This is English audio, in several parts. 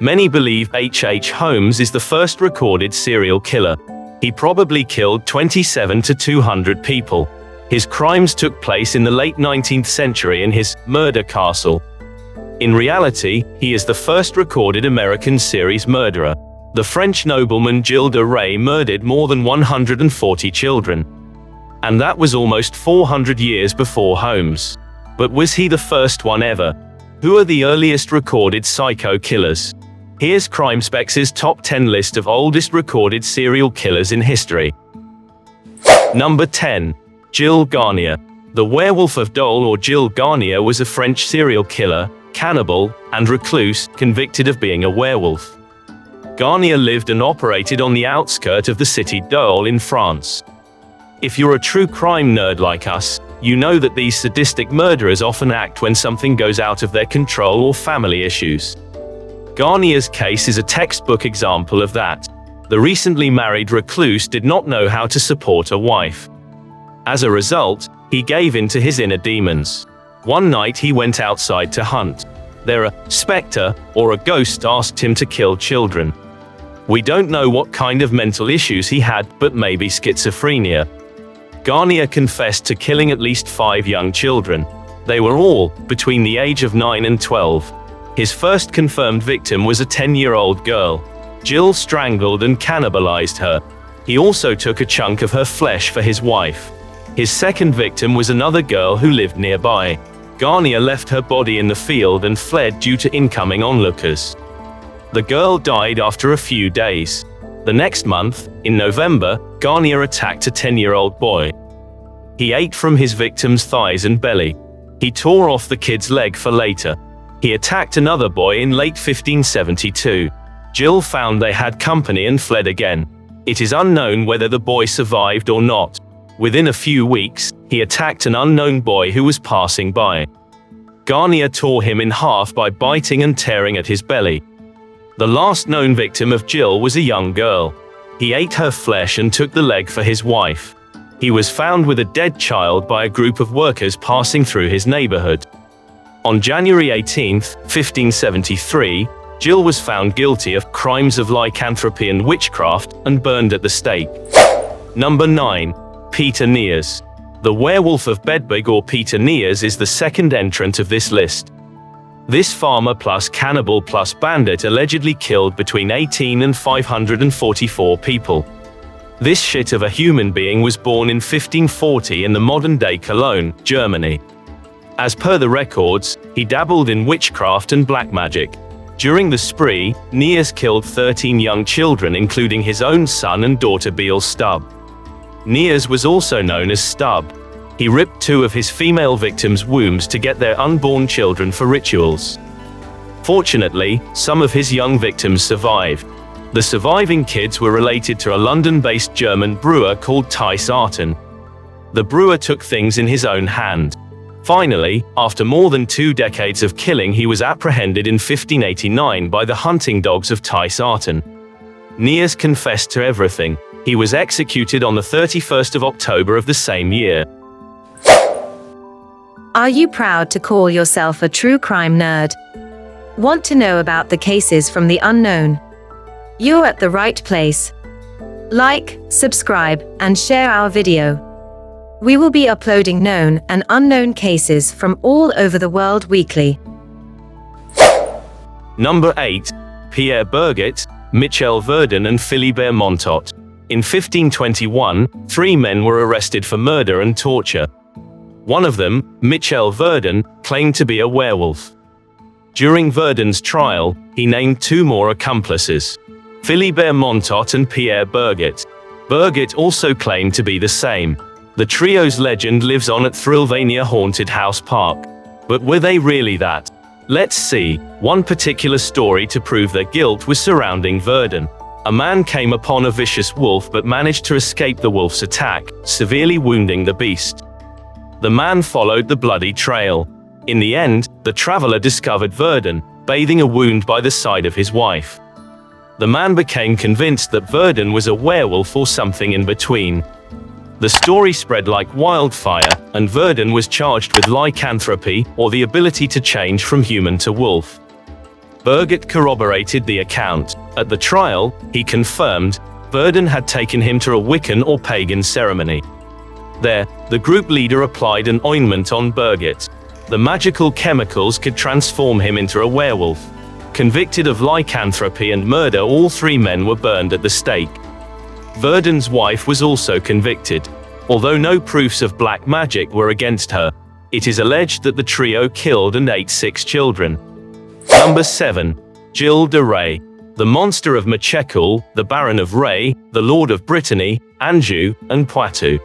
Many believe H.H. Holmes is the first recorded serial killer. He probably killed 27 to 200 people. His crimes took place in the late 19th century in his murder castle. In reality, he is the first recorded American series murderer. The French nobleman Gilles de Rais murdered more than 140 children. And that was almost 400 years before Holmes. But was he the first one ever? Who are the earliest recorded psycho killers? Here's CrimeSpex's top 10 list of oldest recorded serial killers in history. Number 10. Gilles Garnier. The Werewolf of Dole, or Gilles Garnier, was a French serial killer, cannibal, and recluse, convicted of being a werewolf. Garnier lived and operated on the outskirts of the city Dole in France. If you're a true crime nerd like us, you know that these sadistic murderers often act when something goes out of their control or family issues. Garnier's case is a textbook example of that. The recently married recluse did not know how to support a wife. As a result, he gave in to his inner demons. One night he went outside to hunt. There a specter, or a ghost, asked him to kill children. We don't know what kind of mental issues he had, but maybe schizophrenia. Garnier confessed to killing at least 5 young children. They were all between the age of 9 and 12. His first confirmed victim was a 10-year-old girl. Gilles strangled and cannibalized her. He also took a chunk of her flesh for his wife. His second victim was another girl who lived nearby. Garnier left her body in the field and fled due to incoming onlookers. The girl died after a few days. The next month, in November, Garnier attacked a 10-year-old boy. He ate from his victim's thighs and belly. He tore off the kid's leg for later. He attacked another boy in late 1572. Gilles found they had company and fled again. It is unknown whether the boy survived or not. Within a few weeks, he attacked an unknown boy who was passing by. Garnier tore him in half by biting and tearing at his belly. The last known victim of Gilles was a young girl. He ate her flesh and took the leg for his wife. He was found with a dead child by a group of workers passing through his neighborhood. On January 18, 1573, Gilles was found guilty of crimes of lycanthropy and witchcraft and burned at the stake. Number 9. Peter Niers. The Werewolf of Bedburg, or Peter Niers, is the second entrant of this list. This farmer plus cannibal plus bandit allegedly killed between 18 and 544 people. This shit of a human being was born in 1540 in the modern-day Cologne, Germany. As per the records, he dabbled in witchcraft and black magic. During the spree, Niers killed 13 young children, including his own son and daughter Beale Stubb. Niers was also known as Stubb. He ripped 2 of his female victims' wombs to get their unborn children for rituals. Fortunately, some of his young victims survived. The surviving kids were related to a London-based German brewer called Thijs Arten. The brewer took things in his own hand. Finally, after more than 2 decades of killing, he was apprehended in 1589 by the hunting dogs of Thijs Arten. Niers confessed to everything. He was executed on the 31st of October of the same year. Are you proud to call yourself a true crime nerd? Want to know about the cases from the unknown? You're at the right place. Like, subscribe, and share our video. We will be uploading known and unknown cases from all over the world weekly. Number 8. Pierre Berget, Michel Verdun and Philibert Montot. In 1521, 3 men were arrested for murder and torture. One of them, Michel Verdun, claimed to be a werewolf. During Verdun's trial, he named 2 more accomplices, Philibert Montot and Pierre Berget. Berget also claimed to be the same. The trio's legend lives on at Thrillvania Haunted House Park. But were they really that? Let's see. One particular story to prove their guilt was surrounding Verdun. A man came upon a vicious wolf but managed to escape the wolf's attack, severely wounding the beast. The man followed the bloody trail. In the end, the traveler discovered Verdun, bathing a wound by the side of his wife. The man became convinced that Verdun was a werewolf or something in between. The story spread like wildfire, and Verdun was charged with lycanthropy, or the ability to change from human to wolf. Birgit corroborated the account. At the trial, he confirmed Verdun had taken him to a Wiccan or pagan ceremony. There, the group leader applied an ointment on Birgit. The magical chemicals could transform him into a werewolf. Convicted of lycanthropy and murder, all three men were burned at the stake. Verdun's wife was also convicted. Although no proofs of black magic were against her, it is alleged that the trio killed and ate 6 children. Number 7. Gilles de Rais. The monster of Machecoul, the Baron of Rais, the Lord of Brittany, Anjou, and Poitou.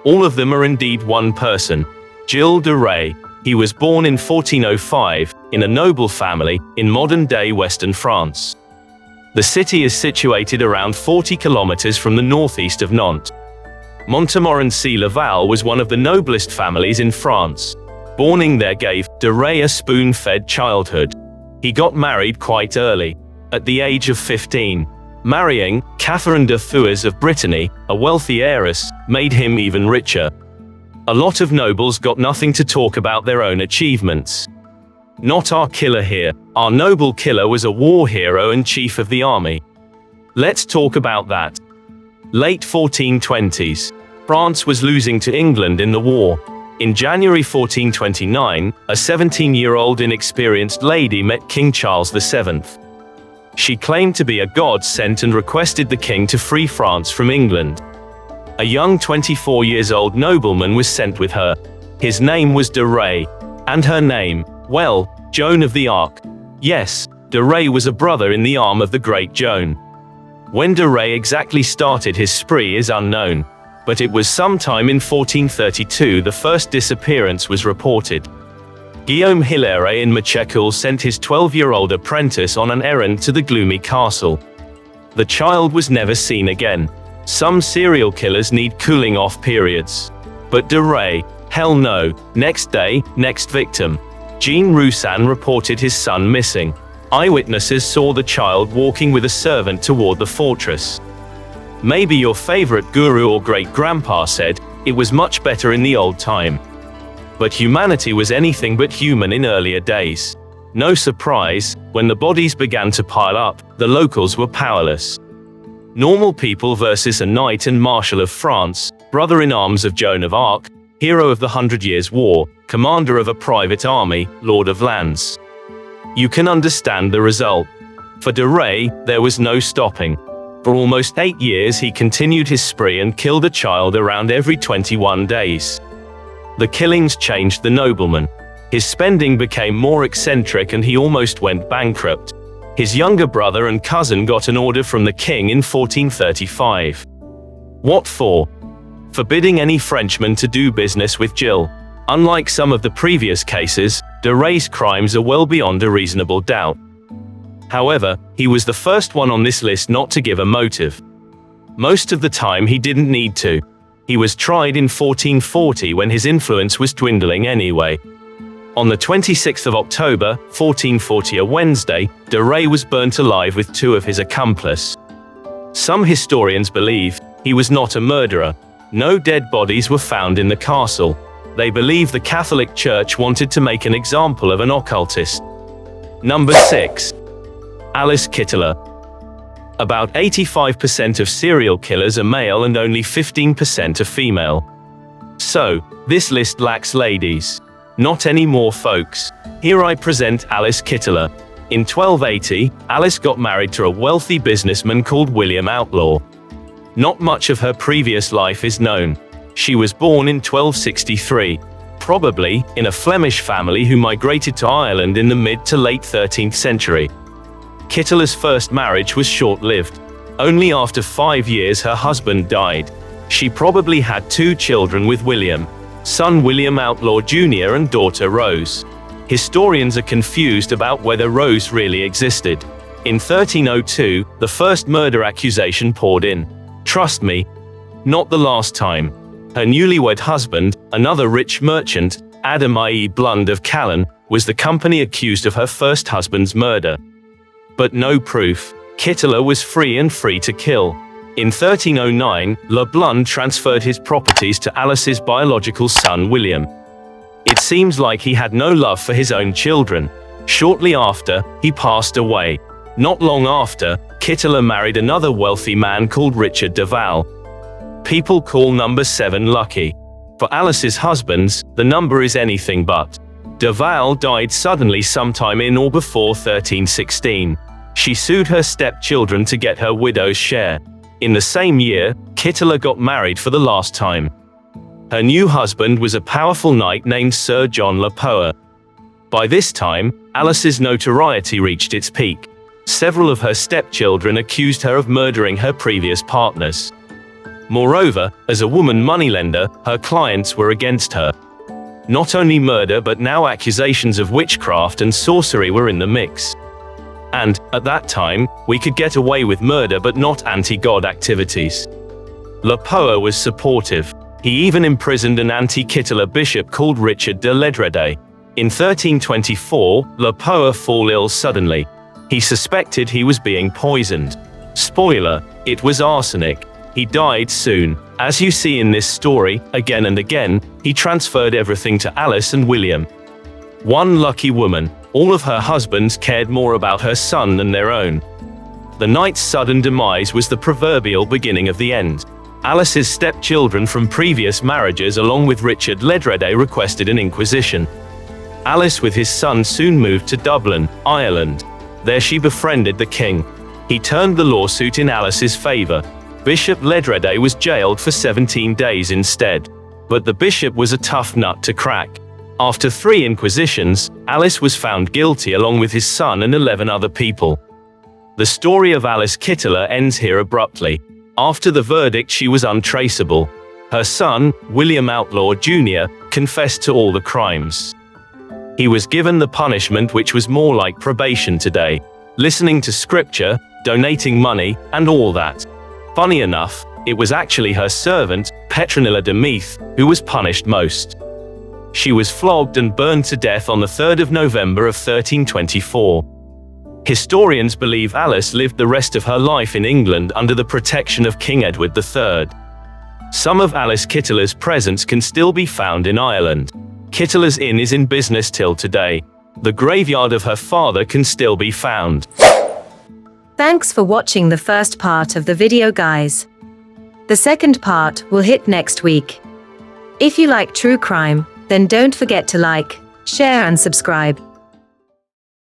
All of them are indeed one person, Gilles de Rais. He was born in 1405, in a noble family, in modern-day Western France. The city is situated around 40 kilometers from the northeast of Nantes. Montmorency-Laval was one of the noblest families in France. Born there gave de Rais a spoon-fed childhood. He got married quite early, at the age of 15. Marrying Catherine de Thouars of Brittany, a wealthy heiress, made him even richer. A lot of nobles got nothing to talk about their own achievements. Not our killer here. Our noble killer was a war hero and chief of the army. Let's talk about that. Late 1420s. France was losing to England in the war. In January 1429, a 17-year-old inexperienced lady met King Charles VII. She claimed to be a god sent and requested the king to free France from England. A young 24-years-old nobleman was sent with her. His name was de Rais. And her name, well, Joan of the Arc. Yes, de Rais was a brother in the arm of the great Joan. When de Rais exactly started his spree is unknown, but it was sometime in 1432 the first disappearance was reported. Guillaume Hilaire in Machecoul sent his 12-year-old apprentice on an errand to the gloomy castle. The child was never seen again. Some serial killers need cooling off periods. But de Rais, hell no. Next day, next victim. Jean Roussan reported his son missing. Eyewitnesses saw the child walking with a servant toward the fortress. Maybe your favorite guru or great-grandpa said, it was much better in the old time. But humanity was anything but human in earlier days. No surprise, when the bodies began to pile up, the locals were powerless. Normal people versus a knight and marshal of France, brother-in-arms of Joan of Arc, hero of the 100 Years' War, commander of a private army, lord of lands. You can understand the result. For de Rais, there was no stopping. For almost 8 years he continued his spree and killed a child around every 21 days. The killings changed the nobleman. His spending became more eccentric and he almost went bankrupt. His younger brother and cousin got an order from the king in 1435. What for? Forbidding any Frenchman to do business with Gilles. Unlike some of the previous cases, de Rais' crimes are well beyond a reasonable doubt. However, he was the first one on this list not to give a motive. Most of the time he didn't need to. He was tried in 1440 when his influence was dwindling anyway. On the 26th of October, 1440, a Wednesday, de Rais was burnt alive with 2 of his accomplices. Some historians believe he was not a murderer. No dead bodies were found in the castle. They believe the Catholic Church wanted to make an example of an occultist. Number 6. Alice Kittler. About 85% of serial killers are male and only 15% are female. So, this list lacks ladies. Not anymore, folks. Here I present Alice Kittler. In 1280, Alice got married to a wealthy businessman called William Outlaw. Not much of her previous life is known. She was born in 1263, probably in a Flemish family who migrated to Ireland in the mid to late 13th century. Kittler's first marriage was short-lived. Only after 5 years her husband died. She probably had 2 children with William. Son William Outlaw Jr. and daughter Rose. Historians are confused about whether Rose really existed. In 1302, the first murder accusation poured in. Trust me, not the last time. Her newlywed husband, another rich merchant, Adam I.E. Blund of Callan, was the company accused of her first husband's murder. But no proof. Kittler was free and free to kill. In 1309, Le Blund transferred his properties to Alice's biological son William. It seems like he had no love for his own children. Shortly after, he passed away. Not long after, Kittler married another wealthy man called Richard Duval. People call number 7 lucky. For Alice's husbands, the number is anything but. Duval died suddenly sometime in or before 1316. She sued her stepchildren to get her widow's share. In the same year, Kittler got married for the last time. Her new husband was a powerful knight named Sir John Le Poer. By this time, Alice's notoriety reached its peak. Several of her stepchildren accused her of murdering her previous partners. Moreover, as a woman moneylender, her clients were against her. Not only murder but now accusations of witchcraft and sorcery were in the mix. And, at that time, we could get away with murder but not anti-God activities. Le Poer was supportive. He even imprisoned an anti-Kittler bishop called Richard de Ledrede. In 1324, Le Poer fell ill suddenly. He suspected he was being poisoned. Spoiler, it was arsenic. He died soon. As you see in this story, again and again, he transferred everything to Alice and William. One lucky woman. All of her husbands cared more about her son than their own. The knight's sudden demise was the proverbial beginning of the end. Alice's stepchildren from previous marriages along with Richard Ledrede requested an inquisition. Alice with his son soon moved to Dublin, Ireland. There she befriended the king. He turned the lawsuit in Alice's favor. Bishop Ledrede was jailed for 17 days instead. But the bishop was a tough nut to crack. After 3 inquisitions, Alice was found guilty along with his son and 11 other people. The story of Alice Kittler ends here abruptly. After the verdict, she was untraceable. Her son, William Outlaw Jr., confessed to all the crimes. He was given the punishment which was more like probation today, listening to scripture, donating money, and all that. Funny enough, it was actually her servant, Petronilla de Meath, who was punished most. She was flogged and burned to death on the 3rd of November of 1324. Historians believe Alice lived the rest of her life in England under the protection of King Edward III. Some of Alice Kittler's presents can still be found in Ireland. Kittler's Inn is in business till today. The graveyard of her father can still be found. Thanks for watching the first part of the video, guys. The second part will hit next week. If you like true crime, then don't forget to like, share and subscribe.